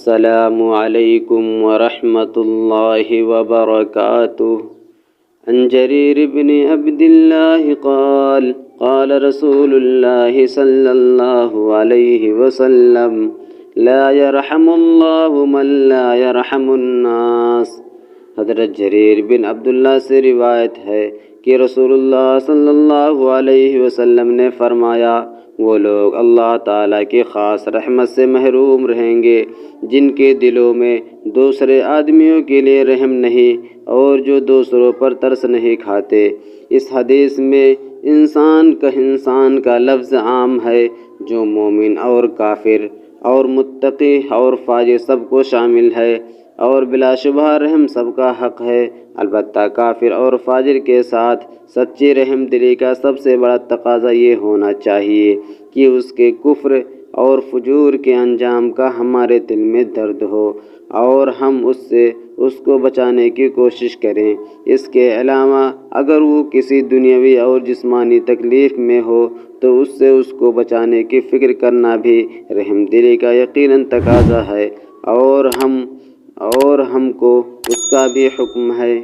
السلام علیکم ورحمۃ اللہ وبرکاتہ۔ عن جریر بن عبد اللہ قال قال رسول اللہ صلی اللہ علیہ وسلم لا يرحم اللہ من لا يرحم الناس۔ حضرت جریر بن عبداللہ سے روایت ہے کہ رسول اللہ صلی اللہ علیہ وسلم نے فرمایا، وہ لوگ اللہ تعالیٰ کی خاص رحمت سے محروم رہیں گے جن کے دلوں میں دوسرے آدمیوں کے لیے رحم نہیں اور جو دوسروں پر ترس نہیں کھاتے۔ اس حدیث میں انسان کا لفظ عام ہے جو مومن اور کافر اور متقی اور فاجر سب کو شامل ہے، اور بلا شبہ رحم سب کا حق ہے، البتہ کافر اور فاجر کے ساتھ سچی رحم دلی کا سب سے بڑا تقاضا یہ ہونا چاہیے کہ اس کے کفر اور فجور کے انجام کا ہمارے دل میں درد ہو اور ہم اس کو بچانے کی کوشش کریں۔ اس کے علاوہ اگر وہ کسی دنیاوی اور جسمانی تکلیف میں ہو تو اس کو بچانے کی فکر کرنا بھی رحم دلی کا یقیناً تقاضا ہے، اور ہم کو اس کا بھی حکم ہے۔